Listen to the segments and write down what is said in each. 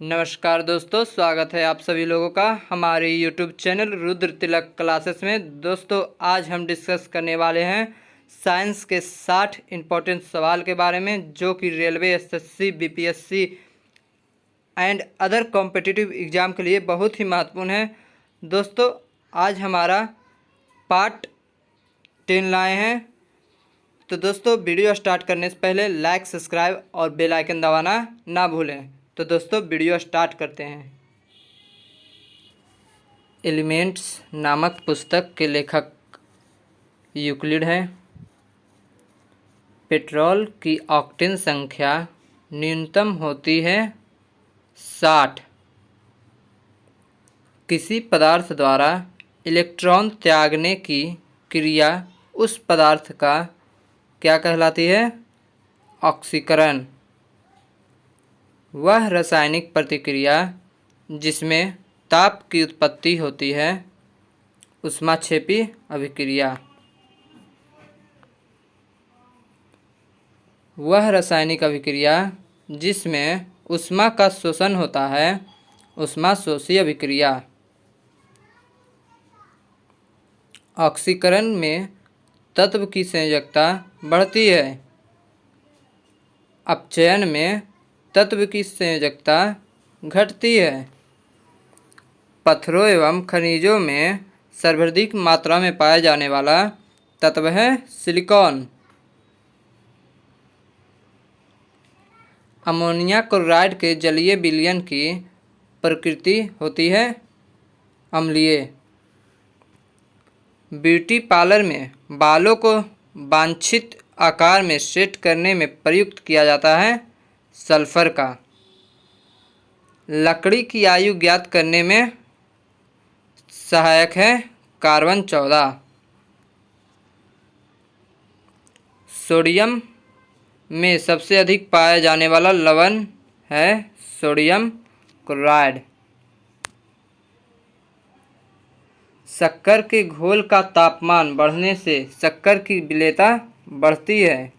नमस्कार दोस्तों, स्वागत है आप सभी लोगों का हमारे यूट्यूब चैनल रुद्र तिलक क्लासेस में। दोस्तों, आज हम डिस्कस करने वाले हैं साइंस के 60 इम्पोर्टेंट सवाल के बारे में, जो कि railway, SSC, BPSC and other competitive exam के लिए बहुत ही महत्वपूर्ण है। दोस्तों, आज हमारा पार्ट 10 लाए हैं। तो दोस्तों, वीडियो स्टार्ट करने से पहले लाइक, सब्सक्राइब और बेल आइकन दबाना ना भूलें। तो दोस्तों, वीडियो स्टार्ट करते हैं। एलिमेंट्स नामक पुस्तक के लेखक यूक्लिड हैं। पेट्रोल की ऑक्टेन संख्या न्यूनतम होती है 60। किसी पदार्थ द्वारा इलेक्ट्रॉन त्यागने की क्रिया उस पदार्थ का क्या कहलाती है? ऑक्सीकरण। वह रासायनिक प्रतिक्रिया जिसमें ताप की उत्पत्ति होती है ऊष्माक्षेपी अभिक्रिया। वह रासायनिक अभिक्रिया जिसमें ऊष्मा का शोषण होता है ऊष्माशोषी अभिक्रिया। ऑक्सीकरण में तत्व की संयोजकता बढ़ती है। अपचयन में तत्व की संयोजकता घटती है। पत्थरों एवं खनिजों में सर्वाधिक मात्रा में पाया जाने वाला तत्व है सिलिकॉन। अमोनिया क्लोराइड के जलीय विलयन की प्रकृति होती है अम्लीय। ब्यूटी पार्लर में बालों को वांछित आकार में सेट करने में प्रयुक्त किया जाता है सल्फर का। लकड़ी की आयु ज्ञात करने में सहायक है कार्बन 14। सोडियम में सबसे अधिक पाया जाने वाला लवण है सोडियम क्लोराइड। शक्कर के घोल का तापमान बढ़ने से शक्कर की विलेयता बढ़ती है।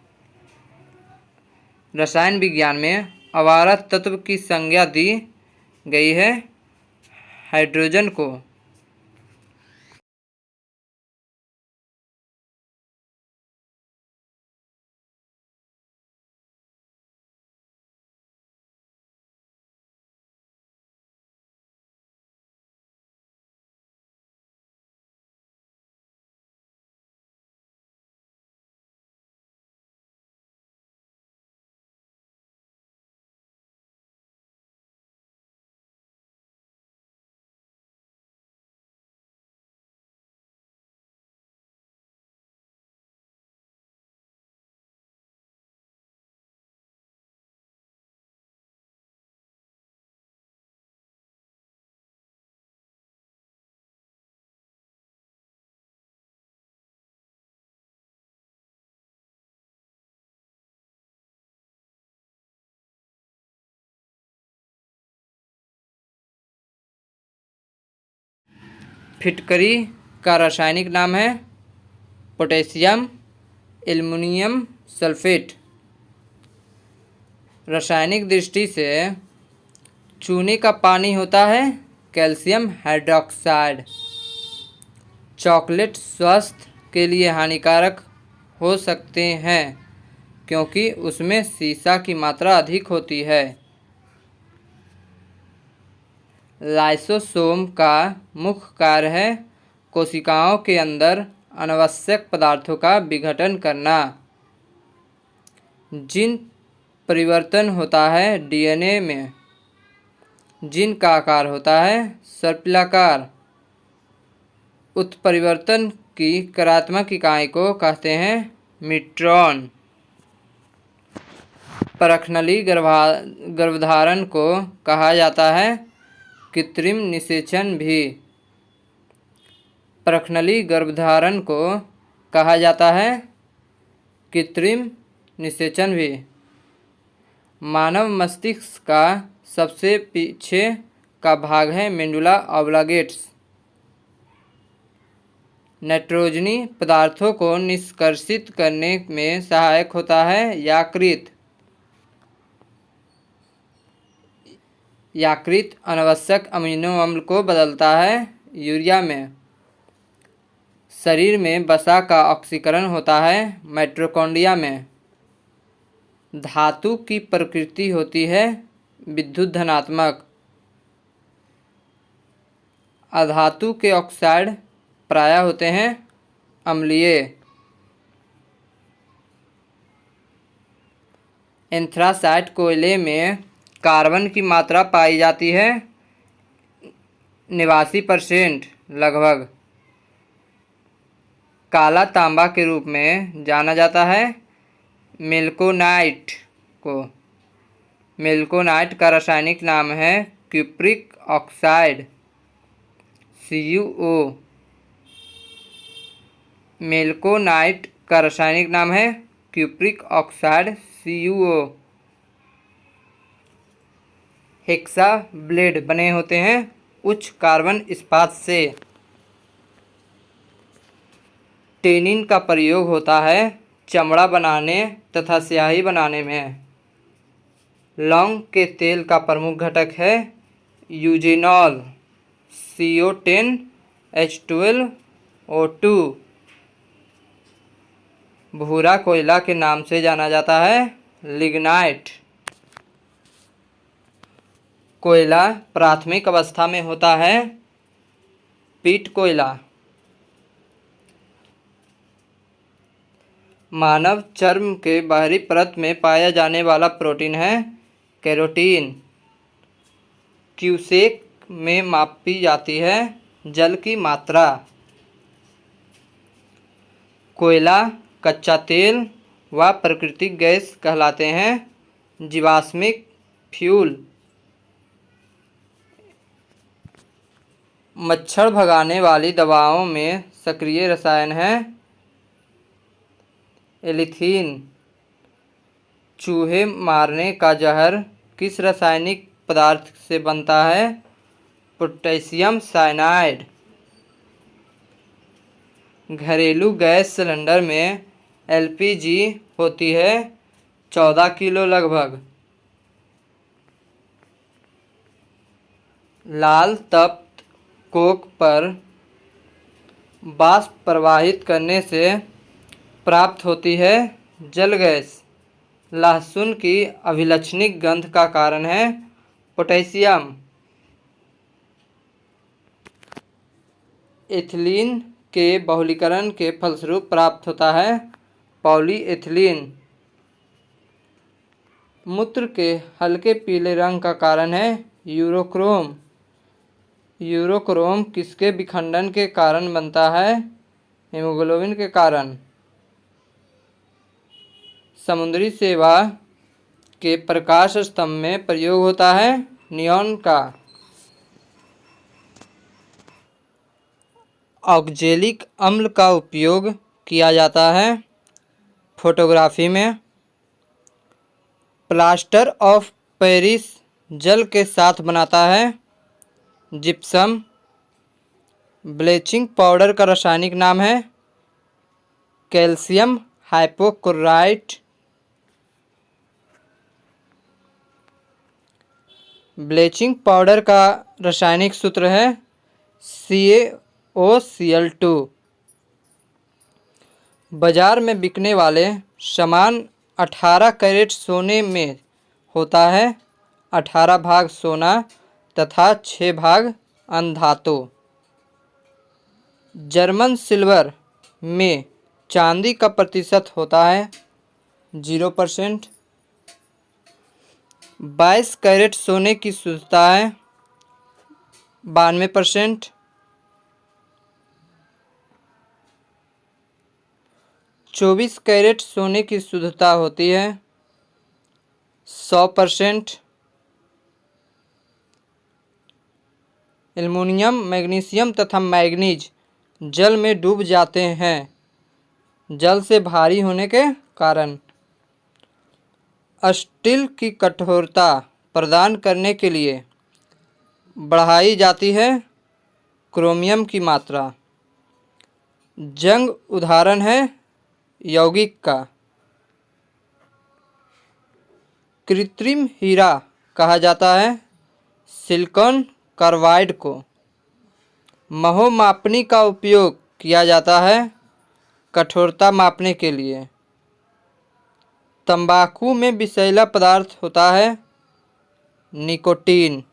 रसायन विज्ञान में अवारा तत्व की संज्ञा दी गई है हाइड्रोजन को। फिटकरी का रासायनिक नाम है पोटेशियम एल्युमिनियम सल्फेट। रासायनिक दृष्टि से चूने का पानी होता है कैल्शियम हाइड्रोक्साइड। चॉकलेट स्वास्थ्य के लिए हानिकारक हो सकते हैं क्योंकि उसमें सीसा की मात्रा अधिक होती है। लाइसोसोम का मुख्य कार्य है कोशिकाओं के अंदर अनावश्यक पदार्थों का विघटन करना। जीन परिवर्तन होता है डीएनए में। जीन का आकार होता है सर्पिलाकार। उत्परिवर्तन की कार्यात्मक इकाई को कहते हैं न्यूट्रॉन। परखनली गर्भधारण को कहा जाता है कृत्रिम निषेचन भी। परखनली गर्भधारण को कहा जाता है कृत्रिम निषेचन भी। मानव मस्तिष्क का सबसे पीछे का भाग है मेडुला ऑब्लिगेटस। नाइट्रोजनी पदार्थों को निष्कर्षित करने में सहायक होता है यकृत। यकृत अनावश्यक अमीनो अम्ल को बदलता है यूरिया में। शरीर में वसा का ऑक्सीकरण होता है माइटोकॉन्ड्रिया में। धातु की प्रकृति होती है विद्युत धनात्मक। अधातु के ऑक्साइड प्रायः होते हैं अम्लीय। एंथ्रासाइट कोयले में कार्बन की मात्रा पाई जाती है 89% लगभग। काला तांबा के रूप में जाना जाता है मेल्कोनाइट को। मेल्कोनाइट का रासायनिक नाम है क्यूप्रिक ऑक्साइड CuO। मेल्कोनाइट का रासायनिक नाम है cupric oxide CuO। Hexa blade बने होते हैं उच्च कार्बन इस्पात से। टेनिन का प्रयोग होता है चमड़ा बनाने तथा स्याही बनाने में। लौंग के तेल का प्रमुख घटक है यूजेनॉल CO10H12O2। भूरा कोयला के नाम से जाना जाता है लिग्नाइट। कोयला प्राथमिक अवस्था में होता है पीट कोयला। मानव चर्म के बाहरी परत में पाया जाने वाला प्रोटीन है केरोटीन। क्यूसेक में मापी जाती है जल की मात्रा। कोयला कच्चा तेल व प्राकृतिक गैस कहलाते हैं जीवाश्मिक फ्यूल। मच्छर भगाने वाली दवाओं में सक्रिय रसायन है एलिथीन। चूहे मारने का जहर किस रासायनिक पदार्थ से बनता है पोटेशियम साइनाइड। घरेलू गैस सिलेंडर में LPG होती है 14 किलो लगभग। लाल तप्त कोक पर वाष्प प्रवाहित करने से प्राप्त होती है जल गैस। लहसुन की अभिलक्षणिक गंध का कारण है पोटेशियम। एथिलीन के बहुलीकरण के फलस्वरूप प्राप्त होता है पॉलीएथिलीन। मूत्र के हल्के पीले रंग का कारण है यूरोक्रोम। यूरोक्रोम किसके विखंडन के कारण बनता है हीमोग्लोबिन के कारण। समुद्री सेवा के प्रकाश स्तंभ में प्रयोग होता है नियॉन का। ऑक्जेलिक अम्ल का उपयोग किया जाता है फोटोग्राफी में। प्लास्टर ऑफ पेरिस जल के साथ बनाता है जिप्सम। ब्लीचिंग पाउडर का रासायनिक नाम है कैल्शियम हाइपोक्लोराइट। ब्लीचिंग पाउडर का रासायनिक सूत्र है CaOCl2। बाजार में बिकने वाले सामान 18 कैरेट सोने में होता है 18 भाग सोना तथा 6 भाग अनधातु। जर्मन सिल्वर में चांदी का प्रतिशत होता है 0%। 22 कैरेट सोने की शुद्धता है 92%। 24 कैरेट सोने की शुद्धता होती है 100%। एल्युमिनियम मैग्नीशियम तथा मैग्नीज जल में डूब जाते हैं जल से भारी होने के कारण। स्टील की कठोरता प्रदान करने के लिए बढ़ाई जाती है क्रोमियम की मात्रा। जंग उदाहरण है यौगिक का। कृत्रिम हीरा कहा जाता है सिलिकॉन कार्बाइड को। महोमापनी का उपयोग किया जाता है कठोरता मापने के लिए। तंबाकू में विषैला पदार्थ होता है निकोटीन।